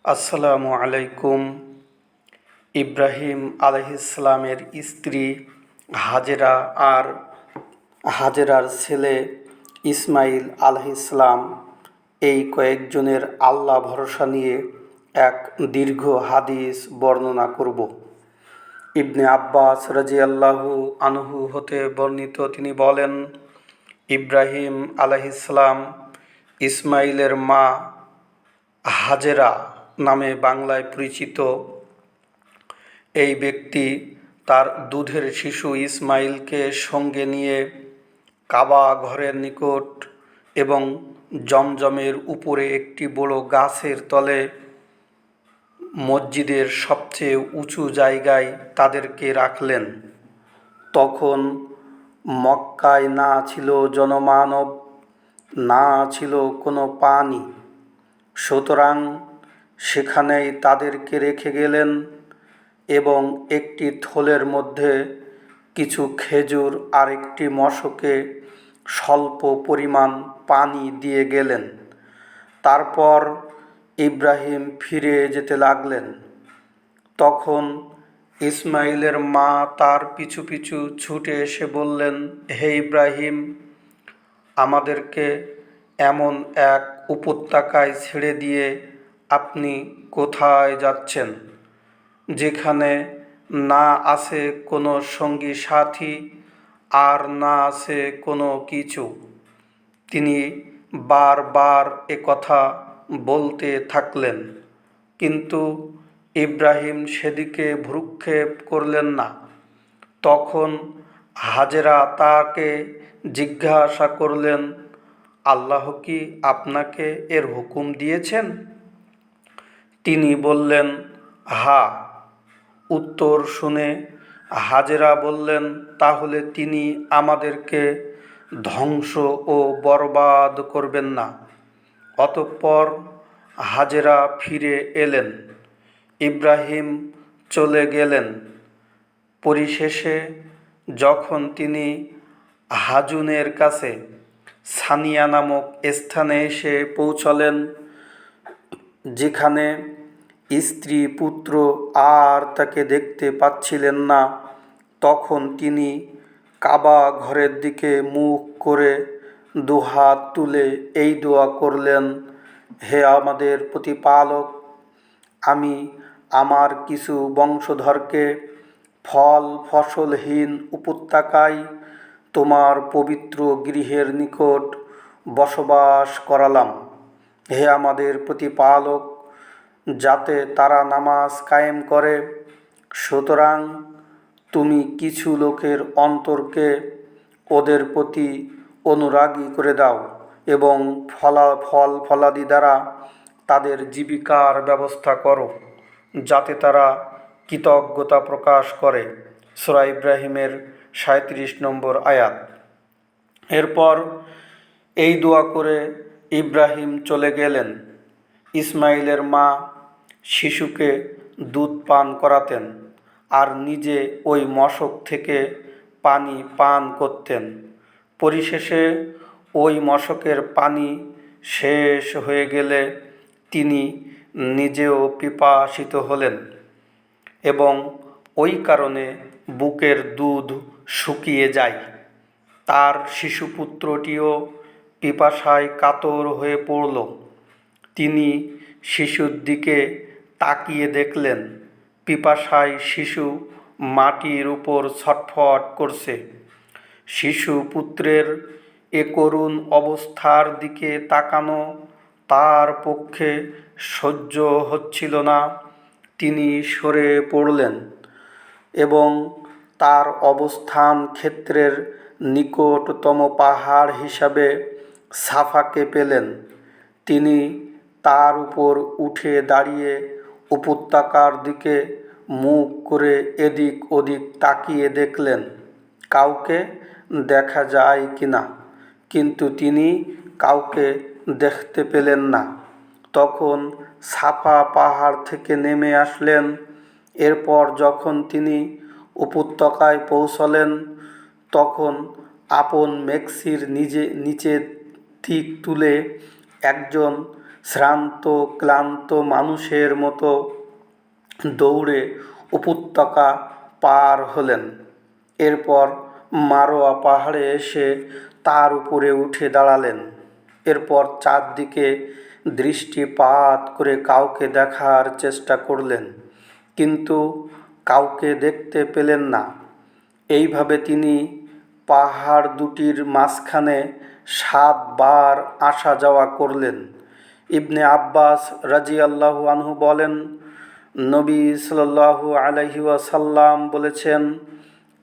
আসসালামু আলাইকুম। ইব্রাহিম আলাইহিসসালামের স্ত্রী হাজেরা আর হাজেরার ছেলে ইসমাইল আলাইহিসসালাম এই কয়েকজনের আল্লাহ ভরসা নিয়ে এক দীর্ঘ হাদিস বর্ণনা করব। ইবনে আব্বাস রাদিয়াল্লাহু আনহু হতে বর্ণিত, তিনি বলেন, ইব্রাহিম আলাইহিসসালাম ইসমাইলের মা হাজেরা নামে বাংলায় পরিচিত এই ব্যক্তি তার দুধের শিশু ইসমাইলকে সঙ্গে নিয়ে কাবা ঘরের নিকট এবং জমজমের উপরে একটি বড় গাছের তলে মসজিদের সবচেয়ে উঁচু জায়গায় তাদেরকে রাখলেন। তখন মক্কায় না ছিল জনমানব, না ছিল কোনো পানি, সুতরাং সেখানেই তাদেরকে রেখে গেলেন এবং একটি থলের মধ্যে কিছু খেজুর আর একটি মশকে স্বল্প পরিমাণ পানি দিয়ে গেলেন। তারপর ইব্রাহিম ফিরে যেতে লাগলেন। তখন ইসমাইলের মা তার পিছু পিছু ছুটে এসে বললেন, হে ইব্রাহিম, আমাদেরকে এমন এক উপত্যকায় ছেড়ে দিয়ে আপনি কোথায় যাচ্ছেন, যেখানে না আছে কোনো সঙ্গী সাথী আর না আছে কোনো কিছু। তিনি বারবার কথা বলতে থাকলেন, কিন্তু ইব্রাহিম সেদিকে ভ্রূক্ষেপ করলেন না। তখন হাজেরা তাকে জিজ্ঞাসা করলেন, আল্লাহ কি আপনাকে এর হুকুম দিয়েছেন? তিনি বললেন, হ্যাঁ। উত্তর শুনে হাজেরা বললেন, তাহলে তিনি আমাদেরকে ধ্বংস ও বরবাদ করবেন না। অতঃপর হাজেরা ফিরে এলেন, ইব্রাহিম চলে গেলেন। পরিশেষে যখন তিনি হাজুনের কাছে সানিয়া নামক স্থানে এসে পৌঁছলেন, যেখানে স্ত্রী পুত্র আর তাকে দেখতে পাচ্ছিলেন না, তখন তিনি কাবা ঘরের দিকে মুখ করে দুহাত তুলে এই দোয়া করলেন, হে আমাদের প্রতিপালক, আমি আমার কিছু বংশধরকে ফল ফসলহীন উপত্যকায় তোমার পবিত্র গৃহের নিকট বসবাস করালাম। হে আমাদের প্রতিপালক, যাতে তারা নামাজ কায়েম করে, সুতরাং তুমি কিছু লোকের অন্তরকে ওদের প্রতি অনুরাগী করে দাও এবং ফল ফলাদি দ্বারা তাদের জীবিকার ব্যবস্থা করো, যাতে তারা কৃতজ্ঞতা প্রকাশ করে। সূরা ইব্রাহিমের 37 নম্বর আয়াত। এরপর এই দোয়া করে ইব্রাহিম চলে গেলেন। ইসমাইলের মা শিশুকে দুধ পান করাতেন আর নিজে ওই মশক থেকে পানি পান করতেন। পরিশেষে ওই মশকের পানি শেষ হয়ে গেলে তিনি নিজেও পিপাসিত হলেন এবং ওই কারণে বুকের দুধ শুকিয়ে যায়। তার শিশুপুত্রটিও পিপাসায় কাতর হয়ে পড়ল। তিনি শিশুর দিকে তাকিয়ে দেখলেন, পিপাসায় শিশু মাটির উপর ছটফট করছে। শিশু পুত্রের এ করুণ অবস্থার দিকে তাকানো তার পক্ষে সহ্য হচ্ছিল না। তিনি সরে পড়লেন এবং তার অবস্থান ক্ষেত্রের নিকটতম পাহাড় হিসাবে সাফাকে পেলেন। তিনি তার উপর উঠে দাঁড়িয়ে উপত্যকার দিকে মুখ করে এদিক ওদিক তাকিয়ে দেখলেন কাউকে দেখা যায় কিনা, কিন্তু তিনি কাউকে দেখতে পেলেন না। তখন সাফা পাহাড় থেকে নেমে আসলেন। এরপর যখন তিনি উপত্যকায় পৌঁছলেন, তখন আপন মেক্সির নিচে দিক তুলে একজন শ্রান্ত ক্লান্ত মানুষের মতো দৌড়ে উপত্যকা পার হলেন। এরপর মারোয়া পাহাড়ে এসে তার উপরে উঠে দাঁড়ালেন। এরপর চারদিকে দৃষ্টিপাত করে কাউকে দেখার চেষ্টা করলেন, কিন্তু কাউকে দেখতে পেলেন না। এইভাবে তিনি পাহাড় দুটির মাঝখানে 7 বার আসা যাওয়া করলেন। ইবনে আব্বাস রাজিয়াল্লাহু আনহু বলেন, নবী সাল্লাল্লাহু আলাইহি ওয়াসাল্লাম বলেছেন,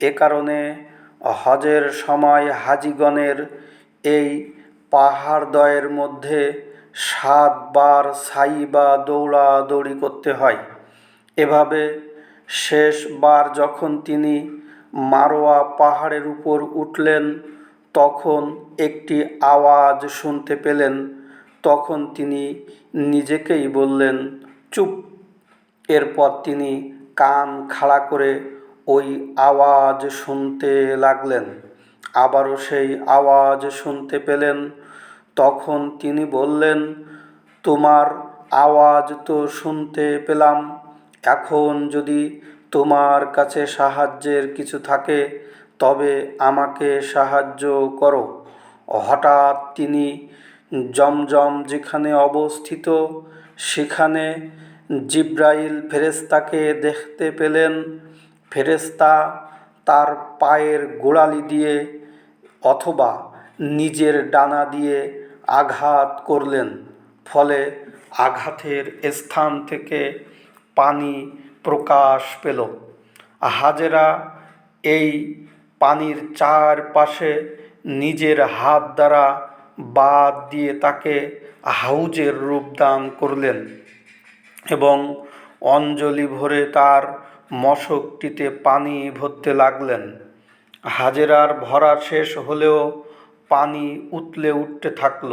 এ কারণে হজের সময় হাজিগণের এই পাহাড়দ্বয়ের মধ্যে 7 বার সাই বা দৌড়াদৌড়ি করতে হয়। এভাবে শেষবার যখন তিনি মারোয়া পাহাড়ের উপর উঠলেন, তখন একটি আওয়াজ শুনতে পেলেন। তখন তিনি নিজেকেই বললেন, চুপ। এরপর তিনি কান খাড়া করে ওই আওয়াজ শুনতে লাগলেন। আবারও সেই আওয়াজ শুনতে পেলেন। তখন তিনি বললেন, তোমার আওয়াজ তো শুনতে পেলাম, এখন যদি তোমার কাছে সাহায্যের কিছু থাকে তবে আমাকে সাহায্য করো। হঠাৎ তিনি জমজম যেখানে অবস্থিত সেখানে জিব্রাইল ফেরেশতাকে দেখতে পেলেন। ফেরেশতা তার পায়ের গোড়ালি দিয়ে অথবা নিজের ডানা দিয়ে আঘাত করলেন। ফলে আঘাতের স্থান থেকে পানি প্রকাশ পেল। হাজেরা এই পানির চারপাশে নিজের হাত দ্বারা বাদ দিয়ে তাকে হাউজের রূপ দান করলেন এবং অঞ্জলি ভরে তার মশকটিতে পানি ভরতে লাগলেন। হাজেরার ভরা শেষ হলেও পানি উতলে উঠতে থাকল।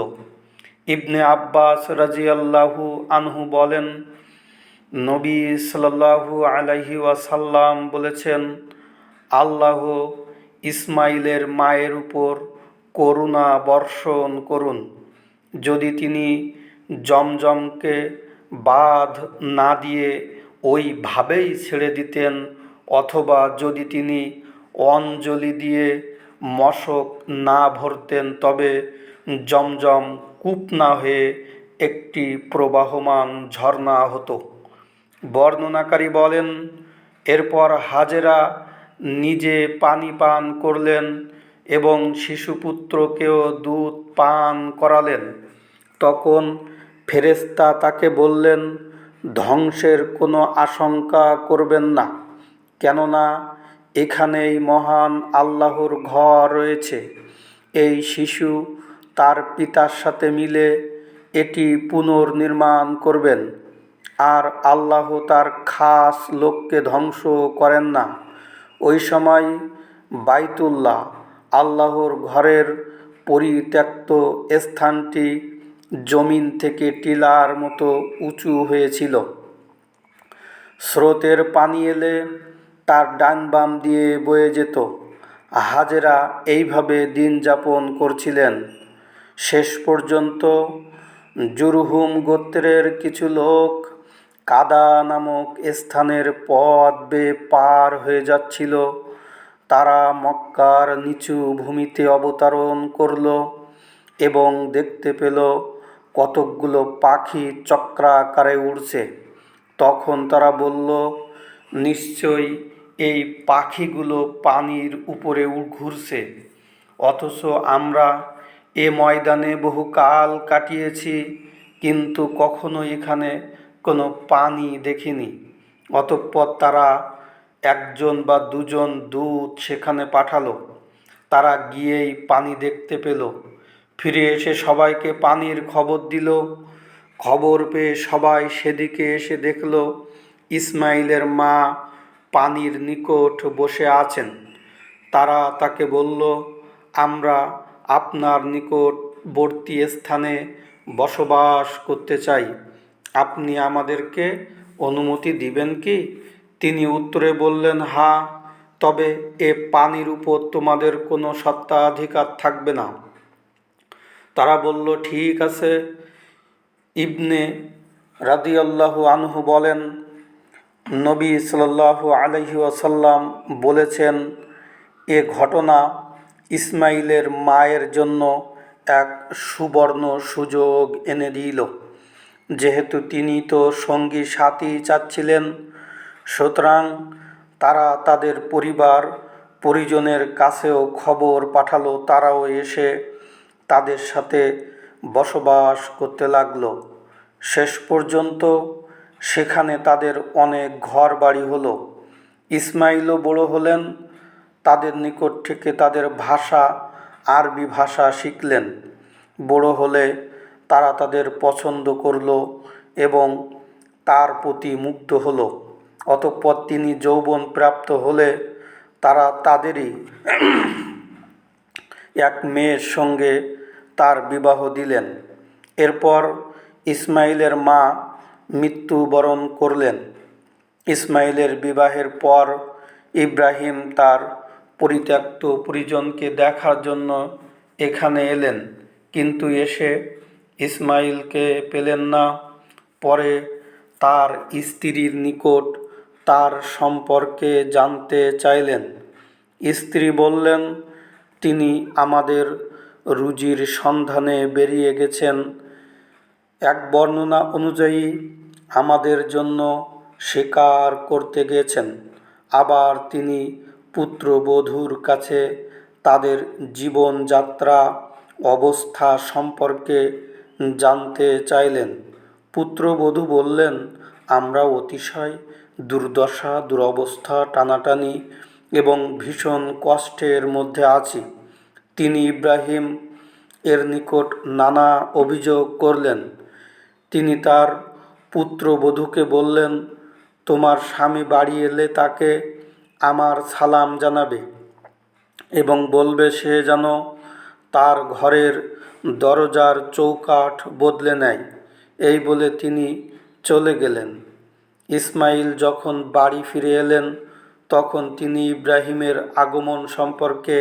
ইবনে আব্বাস রাজিয়াল্লাহু আনহু বলেন, নবী সাল্লাল্লাহু আলাইহি ওয়াসাল্লাম বলেছেন, আল্লাহ ইসমাইলের মায়ের উপর করুণা বর্ষণ করুন। যদি তিনি জমজমকে বাঁধ না দিয়ে ওইভাবেই ছেড়ে দিতেন, অথবা যদি তিনি অঞ্জলি দিয়ে মশক না ভরতেন, তবে জমজম কূপ না হয়ে একটি প্রবাহমান ঝর্ণা হতো। বর্ণনাকারী বলেন, এরপর হাজেরা নিজে পানি পান করলেন এবং শিশুপুত্রকেও দুধ পান করালেন। তখন ফেরেশতা তাকে বললেন, ধ্বংসের কোনো আশঙ্কা করবেন না, কেননা এখানেই মহান আল্লাহর ঘর রয়েছে। এই শিশু তার পিতার সাথে মিলে এটি পুনর্নির্মাণ করবেন, আর আল্লাহ তার খাস লোককে ধ্বংস করেন না। ওই সময় বাইতুল্লাহ, আল্লাহর ঘরের পরিত্যক্ত স্থানটি জমিন থেকে টিলার মতো উঁচু হয়েছিল। স্রোতের পানি এলে তার ডান বাম দিয়ে বয়ে যেত। হাজেরা এইভাবে দিন যাপন করছিলেন। শেষ পর্যন্ত জুরহুম গোত্রের কিছু লোক কাদা নামক স্থানের পথ বেয়ে পার হয়ে যাচ্ছিল। তারা মক্কার নিচু ভূমিতে অবতরণ করল এবং দেখতে পেল কতকগুলো পাখি চক্রাকারে উড়ছে। তখন তারা বলল, নিশ্চয়ই এই পাখিগুলো পানির উপরে ঘুরছে, অথচ আমরা এ ময়দানে বহুকাল কাটিয়েছি, কিন্তু কখনো এখানে কোনো পানি দেখিনি। অতঃপর তারা 1 বা 2 দূত সেখানে পাঠালো। তারা গিয়েই পানি দেখতে পেল। ফিরে এসে সবাইকে পানির খবর দিল। খবর পেয়ে সবাই সেদিকে এসে দেখল ইসমাইলের মা পানির নিকট বসে আছেন। তারা তাকে বলল, আমরা আপনার নিকটবর্তী স্থানে বসবাস করতে চাই, আপনি আমাদেরকে অনুমতি দিবেন কি? তিনি উত্তরে বললেন, হ্যাঁ, তবে এ পানির উপর তোমাদের কোনো স্বত্বাধিকার থাকবে না। তারা বলল, ঠিক আছে। ইবনে রাদিয়াল্লাহু আনহু বলেন, নবী সাল্লাল্লাহু আলাইহি ওয়াসাল্লাম বলেছেন, এ ঘটনা ইসমাইলের মায়ের জন্য এক সুবর্ণ সুযোগ এনে দিল। যেহেতু তিনি তো সঙ্গী সাথী চাচ্ছিলেন, সুতরাং তারা তাদের পরিবার পরিজনের কাছেও খবর পাঠালো, তারাও এসে তাদের সাথে বসবাস করতে লাগলো। শেষ পর্যন্ত সেখানে তাদের অনেক ঘর বাড়ি হলো। ইসমাইলও বড় হলেন, তাদের নিকট থেকে তাদের ভাষা আরবি ভাষা শিখলেন। বড় হলে তারা তাদের পছন্দ করল এবং তার প্রতি মুগ্ধ হলো। অতঃপর তিনি যৌবন প্রাপ্ত হলে তারা তাদেরই এক মেয়ের সঙ্গে তার বিবাহ দিলেন। এরপর ইসমাইলের মা মৃত্যুবরণ করলেন। ইসমাইলের বিবাহের পর ইব্রাহিম তার পরিত্যক্ত পরিজনকে দেখার জন্য এখানে এলেন, কিন্তু এসে ইসমাইলকে পেলেন না। পরে তার স্ত্রীর নিকট তার সম্পর্কে জানতে চাইলেন। স্ত্রী বললেন, তিনি আমাদের রুজির সন্ধানে বেরিয়ে গেছেন। এক বর্ণনা অনুযায়ী আমাদের জন্য শিকার করতে গেছেন। আবার তিনি পুত্রবধূর কাছে তাদের জীবনযাত্রা অবস্থা সম্পর্কে জানতে চাইলেন। পুত্রবধূ বললেন, আমরা অতিশয় দুর্দশা, দুরবস্থা, টানাটানি এবং ভীষণ কষ্টের মধ্যে আছি। তিনি ইব্রাহিম এর নিকট নানা অভিযোগ করলেন। তিনি তার পুত্রবধূকে বললেন, তোমার স্বামী বাড়ি এলে তাকে আমার সালাম জানাবে এবং বলবে সে যেন তার ঘরের দরজার চৌকাঠ বদলে নেয়। এই বলে তিনি চলে গেলেন। ইসমাইল যখন বাড়ি ফিরে এলেন, তখন তিনি ইব্রাহিমের আগমন সম্পর্কে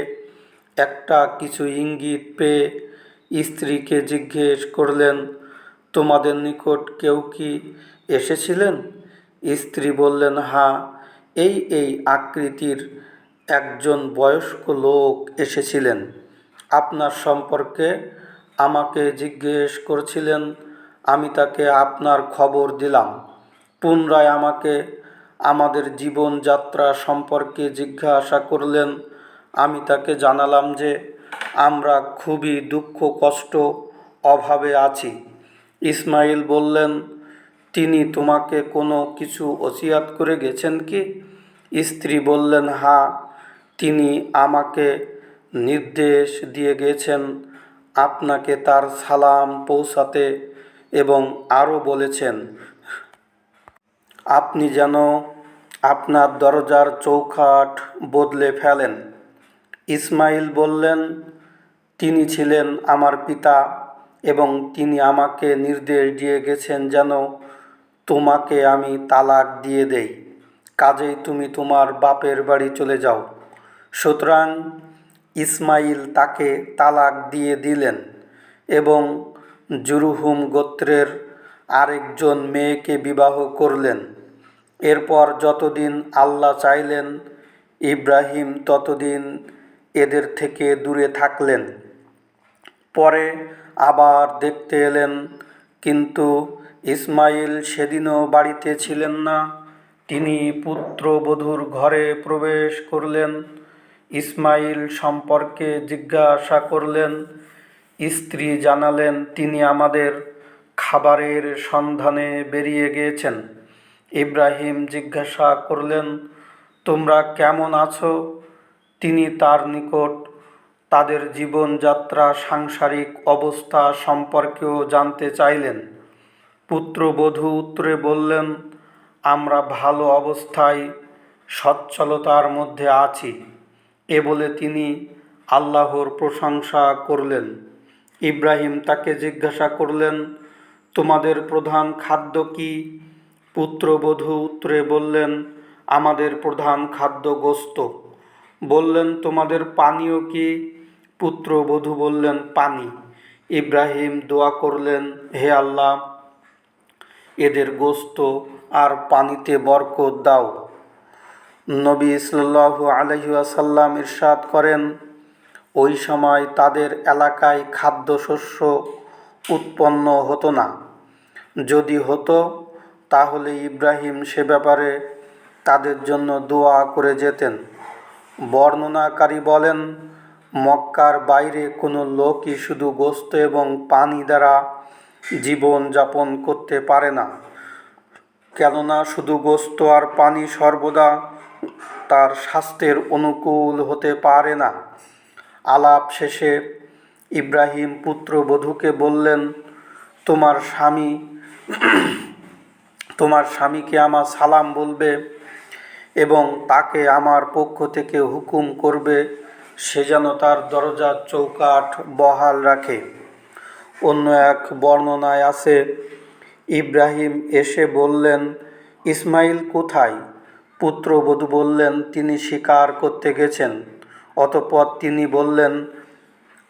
একটা কিছু ইঙ্গিত পেয়ে স্ত্রীকে জিজ্ঞেস করলেন, তোমাদের নিকট কেউ কি এসেছিলেন? স্ত্রী বললেন, হ্যাঁ, এই আকৃতির একজন বয়স্ক লোক এসেছিলেন। আপনার সম্পর্কে আমাকে জিজ্ঞেস করছিলেন। আমি তাকে আপনার খবর দিলাম। পুনরায় আমাকে আমাদের জীবনযাত্রা সম্পর্কে জিজ্ঞাসা করলেন। আমি তাকে জানালাম যে আমরা খুবই দুঃখ, কষ্ট, অভাবে আছি। ইসমাইল বললেন, তিনি তোমাকে কোনো কিছু ওসিয়ত করে গেছেন কি? স্ত্রী বললেন, হ্যাঁ, তিনি আমাকে নির্দেশ দিয়ে গেছেন আপনাকে তার সালাম পৌঁছাতে এবং আরও বলেছেন, আপনি যেন আপনার দরজার চৌকাঠ বদলে ফেলেন। ইসমাইল বললেন, তিনি ছিলেন আমার পিতা এবং তিনি আমাকে নির্দেশ দিয়ে গেছেন যেন তোমাকে আমি তালাক দিয়ে দেই, কাজেই তুমি তোমার বাপের বাড়ি চলে যাও। সুতরাং ইসমাইল তাকে তালাক দিয়ে দিলেন এবং জুরহুম গোত্রের আরেকজন মেয়েকে বিবাহ করলেন। এরপর যতদিন আল্লাহ চাইলেন, ইব্রাহিম ততদিন এদের থেকে দূরে থাকলেন। পরে আবার দেখতে এলেন, কিন্তু ইসমাইল সেদিনও বাড়িতে ছিলেন না। তিনি পুত্রবধূর ঘরে প্রবেশ করলেন, ইসমাইল সম্পর্কে জিজ্ঞাসা করলেন। স্ত্রী জানালেন, তিনি আমাদের খাবারের সন্ধানে বেরিয়ে গিয়েছেন। ইব্রাহিম জিজ্ঞাসা করলেন, তোমরা কেমন আছো? তিনি তার নিকট তাদের জীবনযাত্রা, সাংসারিক অবস্থা সম্পর্কেও জানতে চাইলেন। পুত্রবধূ উত্তরে বললেন, আমরা ভালো অবস্থায় সচ্ছলতার মধ্যে আছি। এ বলে তিনি আল্লাহর প্রশংসা করলেন। ইব্রাহিম তাকে জিজ্ঞাসা করলেন, তোমাদের প্রধান খাদ্য কি? পুত্রবধূ উত্তরে বললেন, আমাদের প্রধান খাদ্য গোশত। বললেন, তোমাদের পানীয় কি? পুত্রবধূ বললেন, পানি। ইব্রাহিম দোয়া করলেন, হে আল্লাহ, এদের গোশত আর পানিতে বরকত দাও। নবী সাল্লাল্লাহু আলাইহি ওয়াসাল্লাম ইরশাদ করেন, ওই সময় তাদের এলাকায় খাদ্যশস্য উৎপন্ন হতো না। যদি হতো তাহলে ইব্রাহিম সে ব্যাপারে তাদের জন্য দোয়া করে যেতেন। বর্ণনাকারী বলেন, মক্কার বাইরে কোনো লোকই শুধু গোশত এবং পানি দ্বারা জীবন যাপন করতে পারে না, কেননা শুধু গোশত আর পানি সর্বদা তার স্বাস্থ্যের অনুকূল হতে পারে না। আলাপ শেষে ইব্রাহিম পুত্রবধূকে বললেন, তোমার স্বামী তোমার স্বামীকে আমার সালাম বলবে এবং তাকে আমার পক্ষ থেকে হুকুম করবে সে যেন তার দরজার চৌকাঠ বহাল রাখে। অন্য এক বর্ণনায় আছে, ইব্রাহিম এসে বললেন, ইসমাইল কোথায়? পুত্রবধূ বললেন, তিনি শিকার করতে গেছেন। অতঃপর তিনি বললেন,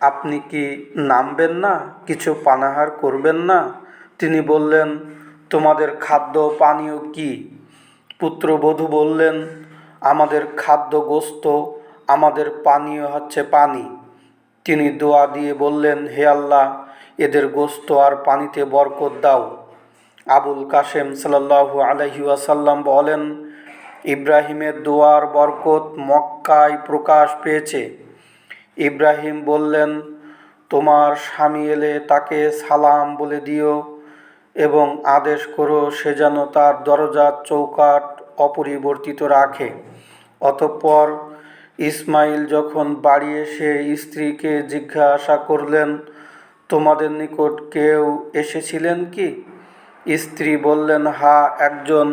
আপনি কি নামবেন না, কিছু পানাহার করবেন না? তিনি বললেন, তোমাদের খাদ্য পানীয় কি? পুত্রবধূ বললেন, আমাদের খাদ্য গোশত, আমাদের পানীয় হচ্ছে পানি। তিনি দোয়া দিয়ে বললেন, হে আল্লাহ, এদের গোশত আর পানিতে বরকত দাও। আবুল কাসেম সাল্লাল্লাহু আলাইহি ওয়াসাল্লাম বলেন, ইব্রাহিমের দোয়ার বরকত মক্কায় প্রকাশ পেয়েছে। ইব্রাহিম বললেন, তোমার স্বামী এলে তাকে সালাম বলে দিও এবং আদেশ করো সে যেন তার দরজার চৌকাঠ অপরিবর্তিত রাখে। অতঃপর ইসমাইল যখন বাড়ি এসে স্ত্রীকে জিজ্ঞাসা করলেন, তোমাদের নিকট কেউ এসেছিলেন কি? স্ত্রী বললেন, হ্যাঁ, একজন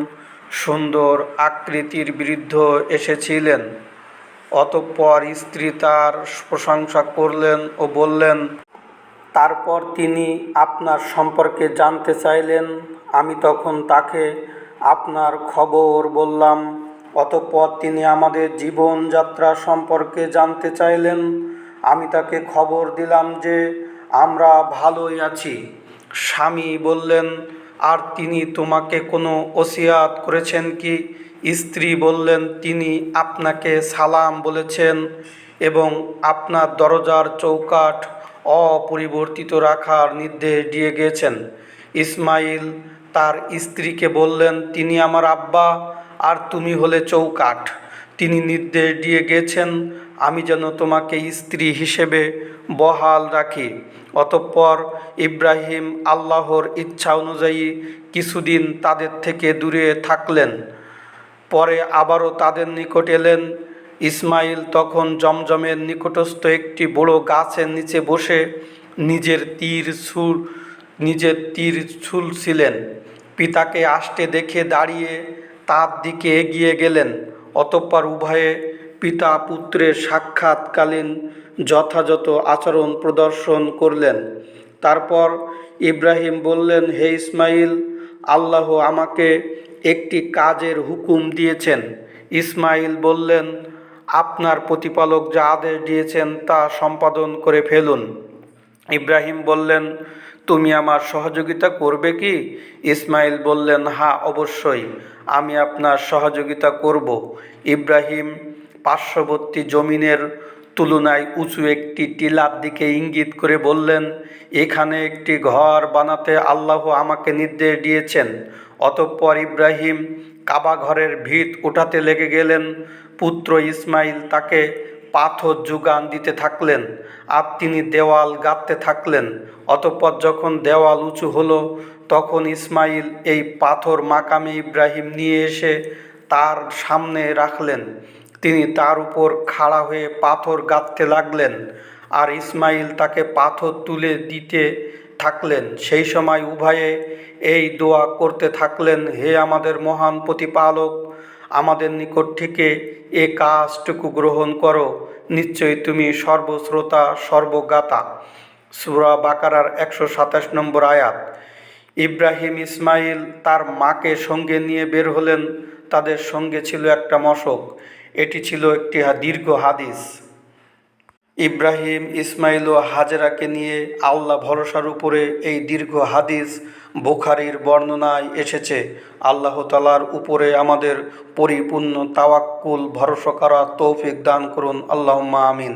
সুন্দর আকৃতির বৃদ্ধ এসেছিলেন। অতঃপর স্ত্রী তার প্রশংসা করলেন ও বললেন, তারপর তিনি আপনার সম্পর্কে জানতে চাইলেন। আমি তখন তাকে আপনার খবর বললাম। অতঃপর তিনি আমাদের জীবনযাত্রা সম্পর্কে জানতে চাইলেন। আমি তাকে খবর দিলাম যে আমরা ভালোই আছি। স্বামী বললেন, আর তিনি তোমাকে কোনো ওসিয়াত করেছেন কি? স্ত্রী বললেন, তিনি আপনাকে সালাম বলেছেন এবং আপনার দরজার চৌকাঠ অপরিবর্তিত রাখার নির্দেশ দিয়ে গেছেন। ইসমাইল তার স্ত্রীকে বললেন, তিনি আমার আব্বা আর তুমি হলে চৌকাঠ। তিনি নির্দেশ দিয়ে গেছেন আমি যেন তোমাকে স্ত্রী হিসেবে বহাল রাখি। অতঃপর ইব্রাহিম আল্লাহর ইচ্ছা অনুযায়ী কিছুদিন তাদের থেকে দূরে থাকলেন। পরে আবারও তাদের নিকট এলেন। ইসমাইল তখন জমজমের নিকটস্থ একটি বড় গাছের নিচে বসে নিজের তীর ছুলছিলেন। পিতাকে আসতে দেখে দাঁড়িয়ে তার দিকে এগিয়ে গেলেন। অতঃপর উভয়ে পিতা পুত্রের সাক্ষাৎকালীন যথাযথ আচরণ প্রদর্শন করলেন। তারপর ইব্রাহিম বললেন, হে ইসমাইল, আল্লাহ আমাকে একটি কাজের হুকুম দিয়েছেন। ইসমাইল বললেন, আপনার প্রতিপালক যা আদেশ দিয়েছেন তা সম্পাদন করে ফেলুন। ইব্রাহিম বললেন, তুমি আমার সহযোগিতা করবে কি? ইসমাইল বললেন, হ্যাঁ, অবশ্যই, আমি আপনার সহযোগিতা করব। ইব্রাহিম পার্শ্ববর্তী জমিনের তুলনায় উঁচু একটি টিলার দিকে ইঙ্গিত করে বললেন, এখানে একটি ঘর বানাতে আল্লাহ আমাকে নির্দেশ দিয়েছেন। অতঃপর ইব্রাহিম কাবা ঘরের ভিত উঠাতে লেগে গেলেন। পুত্র ইসমাইল তাকে পাথর যোগান দিতে থাকলেন আর তিনি দেওয়াল গাঁথতে থাকলেন। অতঃপর যখন দেওয়াল উঁচু হলো তখন ইসমাইল এই পাথর মাকামে ইব্রাহিম নিয়ে এসে তার সামনে রাখলেন। তিনি তার উপর খাড়া হয়ে পাথর গাঁথতে লাগলেন আর ইসমাইল তাকে পাথর তুলে দিতে থাকলেন। সেই সময় উভয়ে এই দোয়া করতে থাকলেন, হে আমাদের মহান প্রতিপালক, আমাদের নিকট থেকে এ কাজটুকু গ্রহণ করো। নিশ্চয়ই তুমি সর্বশ্রোতা সর্বজ্ঞাতা। সূরা বাকারার 127 নম্বর আয়াত। ইব্রাহিম ইসমাইল তার মাকে সঙ্গে নিয়ে বের হলেন। তাদের সঙ্গে ছিল একটা মশক। এটি ছিল একটি দীর্ঘ হাদিস। ইব্রাহিম, ইসমাইল ও হাজেরাকে নিয়ে আল্লাহ ভরসার উপরে এই দীর্ঘ হাদিস বুখারীর বর্ণনায় এসেছে। আল্লাহ তাআলার উপরে আমাদের পরিপূর্ণ তাওয়াক্কুল ভরসা করার তৌফিক দান করুন, আল্লাহুম্মা আমিন।